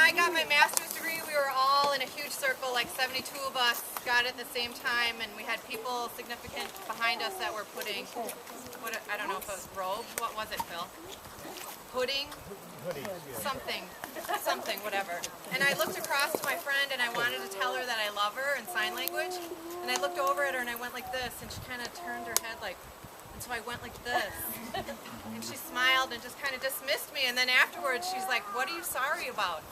I got my master's degree, we were all in a huge circle, like 72 of us got it at the same time, and we had people significant behind us that were putting, I don't know if it was robe, what was it, Phil? Pudding? Something, whatever. And I looked across to my friend and I wanted to tell her that I love her in sign language, and I looked over at her and I went like this, and she kind of turned her head like, and so I went like this. And she smiled and just kind of dismissed me, and then afterwards she's like, "What are you sorry about?"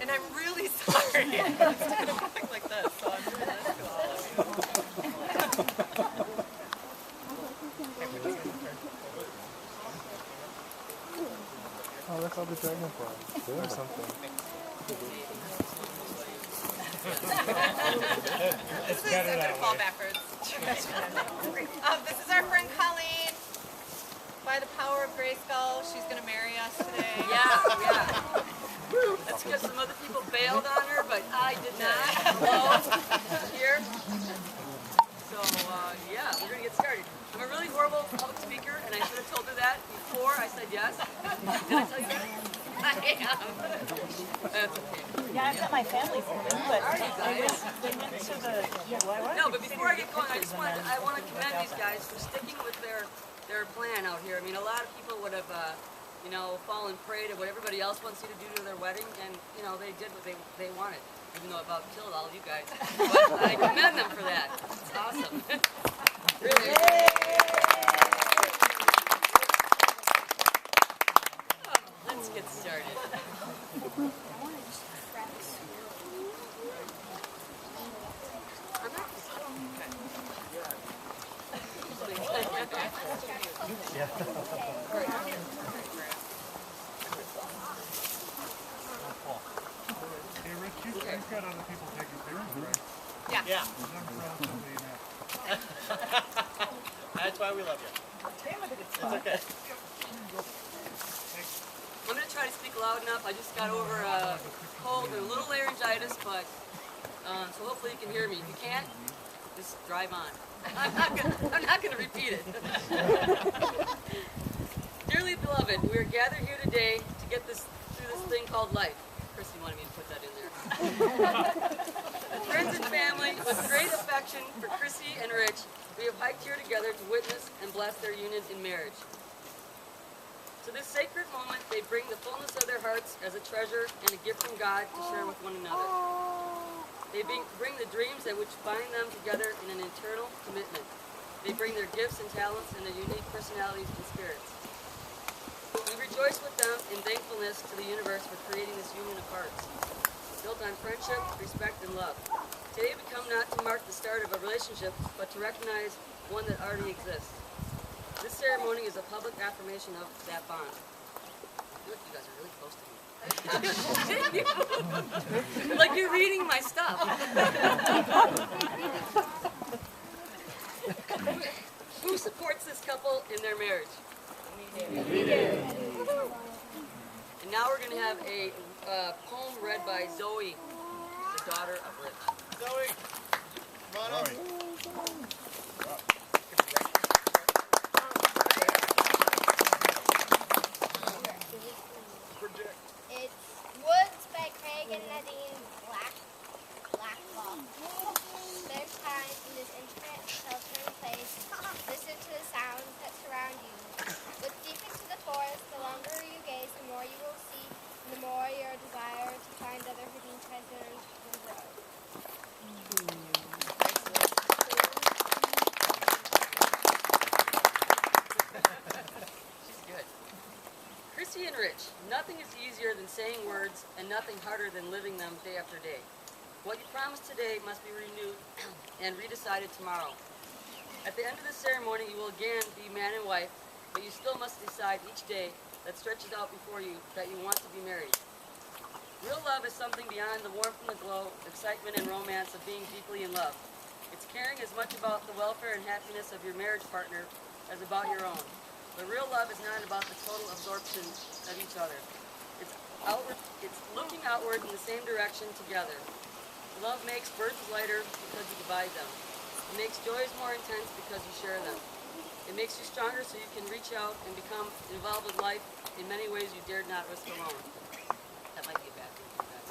And I'm really sorry. It's kind of going like this, so I'm doing this to all of you. Oh, that's all the dragonflies or something. This is, I'm going to fall backwards. This is our friend Colleen. By the power of Grayskull, she's going to marry us today. Yeah. That's because some other people bailed on her, but I did not. Hello, here. So, yeah, we're going to get started. I'm a really horrible public speaker, and I should have told her that before I said yes. Did I tell you that? I am. That's okay. Yeah, I've got my family's coming, but they went to the... No, but before I get going, I want to commend these guys for sticking with their plan out here. I mean, a lot of people would have, you know, fallen prey to what everybody else wants you to do to their wedding, and, you know, they did what they wanted, even though it about killed all of you guys. But I commend them for that. It's awesome. Really. Let's get started. Hey, Rich, you've got other people taking pictures, right? Yeah. That's why we love you. It's okay. I'm going to try to speak loud enough. I just got over a cold and a little laryngitis, but so hopefully you can hear me. If you can't, just drive on. I'm not going to repeat it. Dearly beloved, we are gathered here today to get through this thing called life. Chrissie wanted me to put that in there. Friends and family, with great affection for Chrissie and Rich, we have hiked here together to witness and bless their union in marriage. To this sacred moment, they bring the fullness of their hearts as a treasure and a gift from God to share with one another. They bring the dreams that which bind them together in an eternal commitment. They bring their gifts and talents and their unique personalities and spirits. We rejoice with them in thankfulness to the universe for creating this union of hearts, built on friendship, respect, and love. Today we come not to mark the start of a relationship, but to recognize one that already exists. This ceremony is a public affirmation of that bond. Look, you guys are really close to me. Like you're reading my stuff. Who supports this couple in their marriage? We do. And now we're going to have a poem read by Zoe, the daughter of Rich. Zoe, come on up. It's Woods by Craig and Nadine Blackwell. Spend time in this intimate, sheltering place. Listen to the sounds that surround you. Look deep into the forest. The longer you gaze, the more you will see, and the more your desire to find other hidden treasures will grow. She's good. Chrissie and Rich, nothing is easier than saying words and nothing harder than living them day after day. What you promised today must be renewed and redecided tomorrow. At the end of the ceremony, you will again be man and wife, but you still must decide each day that stretches out before you that you want to be married. Real love is something beyond the warmth and the glow, excitement and romance of being deeply in love. It's caring as much about the welfare and happiness of your marriage partner as about your own. But real love is not about the total absorption of each other. It's looking outward in the same direction together. Love makes burdens lighter because you divide them. It makes joys more intense because you share them. It makes you stronger so you can reach out and become involved with life in many ways you dared not risk alone. That might be a bad thing for you guys.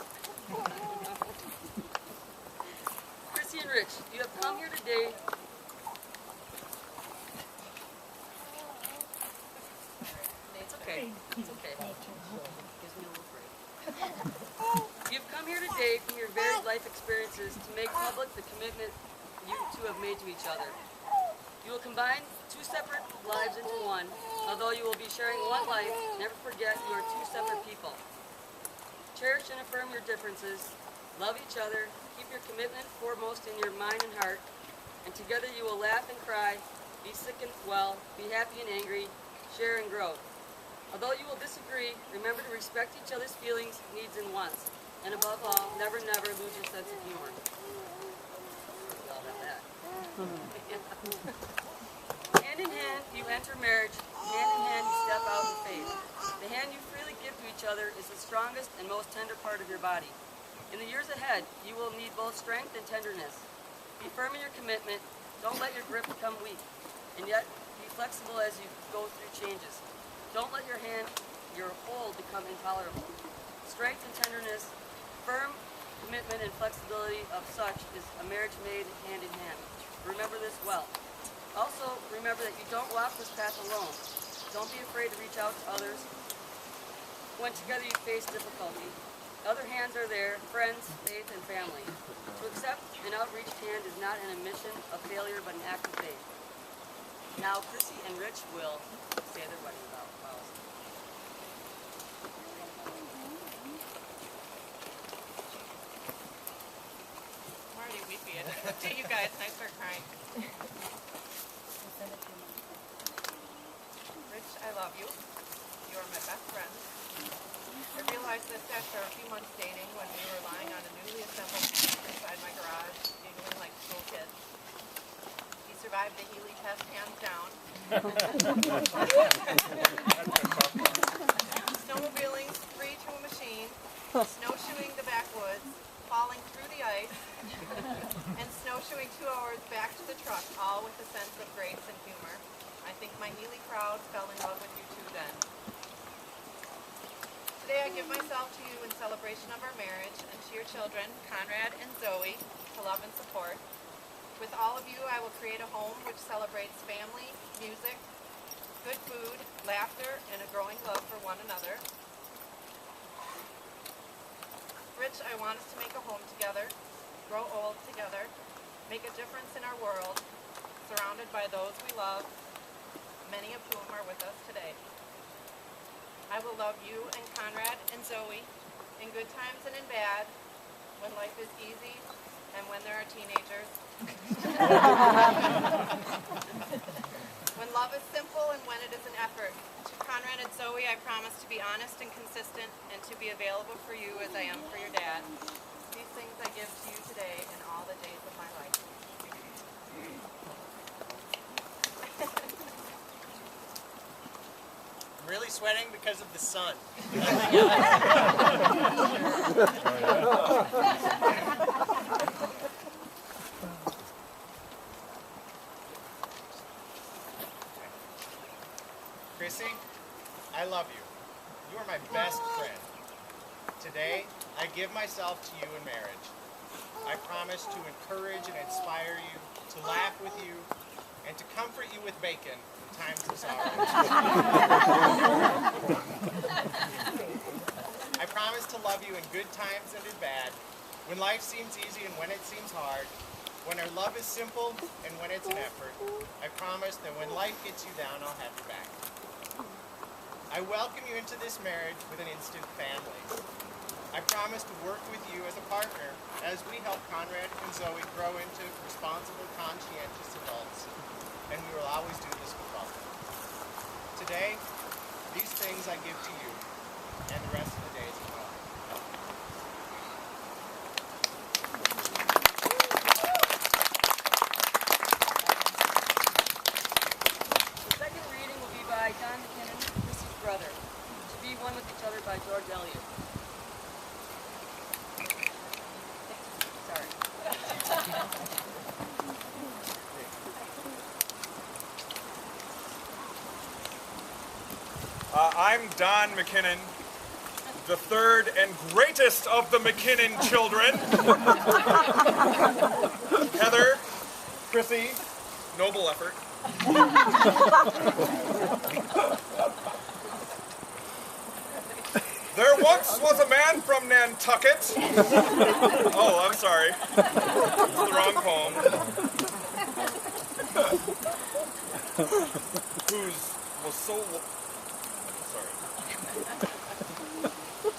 Chrissie and Rich, you have come here today. It's okay. It's okay. Gives me a little break. You've come here today from your varied life experiences to make public the commitment you two have made to each other. You will combine two separate lives into one. Although you will be sharing one life, never forget you are two separate people. Cherish and affirm your differences. Love each other. Keep your commitment foremost in your mind and heart. And together you will laugh and cry, be sick and well, be happy and angry, share and grow. Although you will disagree, remember to respect each other's feelings, needs, and wants. And above all, never, never lose your sense of humor. We all have that. Hand in hand, you enter marriage. Hand in hand, you step out in faith. The hand you freely give to each other is the strongest and most tender part of your body. In the years ahead, you will need both strength and tenderness. Be firm in your commitment. Don't let your grip become weak. And yet, be flexible as you go through changes. Don't let your hold become intolerable. Strength and tenderness, firm commitment and flexibility of such is a marriage made hand in hand. Remember this well. Also, remember that you don't walk this path alone. Don't be afraid to reach out to others when together you face difficulty. Other hands are there, friends, faith, and family. To accept an outreached hand is not an admission of failure, but an act of faith. Now, Chrissie and Rich will say their wedding vows. I'm already weepy. I just looked at you guys and I start crying. Rich, I love you. You are my best friend. I realized this after a few months dating when we were lying on a newly assembled couch inside my garage, giggling like school kids. He survived the Healy test hands down. Snowmobiling free to a machine, snowshoeing the backwoods, falling through the ice, and snowshoeing 2 hours back to the truck, all with a sense of grace and humor. I think my Healy crowd fell in love with you too then. Today I give myself to you in celebration of our marriage and to your children, Conrad and Zoe, to love and support. With all of you, I will create a home which celebrates family, music, good food, laughter, and a growing love for one another. Rich, I want us to make a home together, grow old together, make a difference in our world, surrounded by those we love, many of whom are with us today. I will love you and Conrad and Zoe in good times and in bad, when life is easy and when there are teenagers. When love is simple and when it is an effort. To Conrad and Zoe, I promise to be honest and consistent and to be available for you as I am for your dad. These things I give to you today and all the days of my life. I'm really sweating because of the sun. Chrissie, I love you. You are my best friend. Today, I give myself to you in marriage. I promise to encourage and inspire you, to laugh with you, and to comfort you with bacon in times of sorrow. I promise to love you in good times and in bad, when life seems easy and when it seems hard, when our love is simple and when it's an effort. I promise that when life gets you down, I'll have your back. I welcome you into this marriage with an instant family. I promise to work with you as a partner as we help Conrad and Zoe grow into responsible, conscientious adults. And we will always do this with love. Today, these things I give to you and the rest of the days of my life. The second reading will be by John McKinnon, Chrissie's brother. To be one with each other by George Eliot. Sorry. I'm Don McKinnon, the third and greatest of the McKinnon children. Heather, Chrissie, noble effort. There once was a man from Nantucket. Oh, I'm sorry. It's the wrong poem. Was so... Sorry.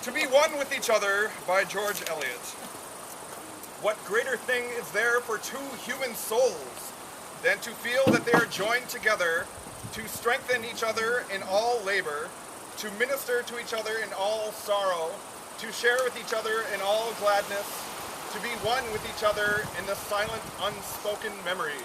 To be one with each other by George Eliot. What greater thing is there for two human souls than to feel that they are joined together to strengthen each other in all labor, to minister to each other in all sorrow, to share with each other in all gladness, to be one with each other in the silent, unspoken memories.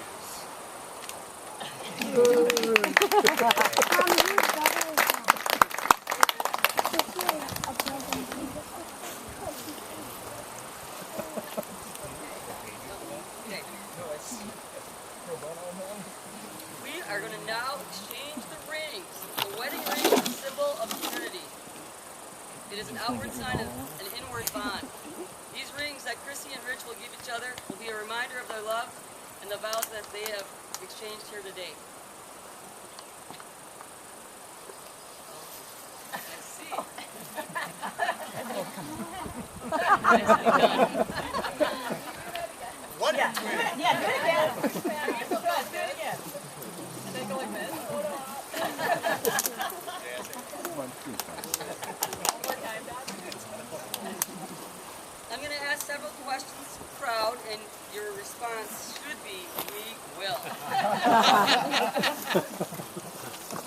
We are going to now exchange the rings. The wedding ring is a symbol of eternity. It is an outward sign of an inward bond. These rings that Chrissie and Rich will give each other will be a reminder of their love and the vows that they have exchanged here today. Let's see. What? Yeah, do it again. Do it again. And then go like this. I'm going to ask several questions to the crowd, and your response should be, we will.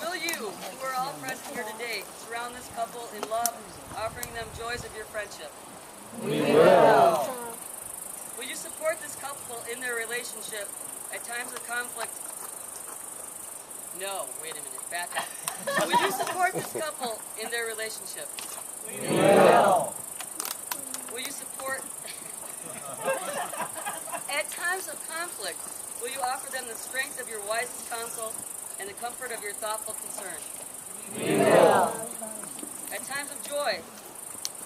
Will you, who are all present here today, surround this couple in love, offering them joys of your friendship? We will. Will you support this couple in their relationship at times of conflict? No, wait a minute, back up. Will you support this couple in their relationship? We will. Will you support... At times of conflict, will you offer them the strength of your wisest counsel and the comfort of your thoughtful concern? We will. At times of joy,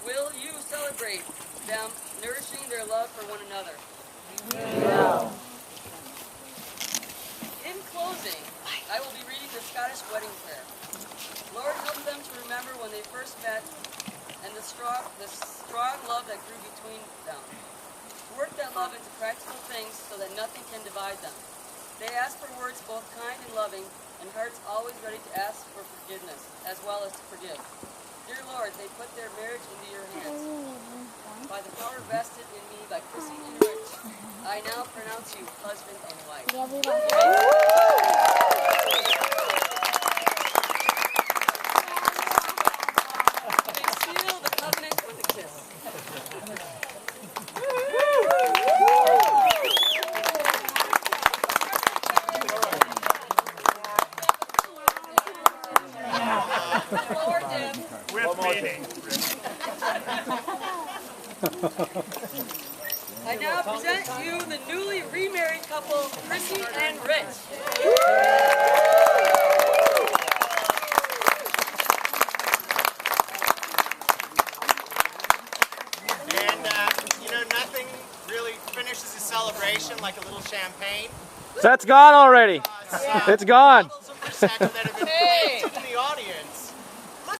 will you celebrate them, nourishing their love for one another? We will. In closing, I will be reading the Scottish wedding prayer. Lord, help them to remember when they first met and the strong love that grew between them. Work that love into practical things so that nothing can divide them. They ask for words both kind and loving, and hearts always ready to ask for forgiveness, as well as to forgive. Dear Lord, they put their marriage into your hands. By the power vested in me by Chrissie and Rich, I now pronounce you husband and wife. They seal the covenant with a kiss. With meaning. I now present you the newly remarried couple, Chrissie and Rich. And, nothing really finishes a celebration like a little champagne. That's gone already. It's gone. Bottles of Prosecco that have been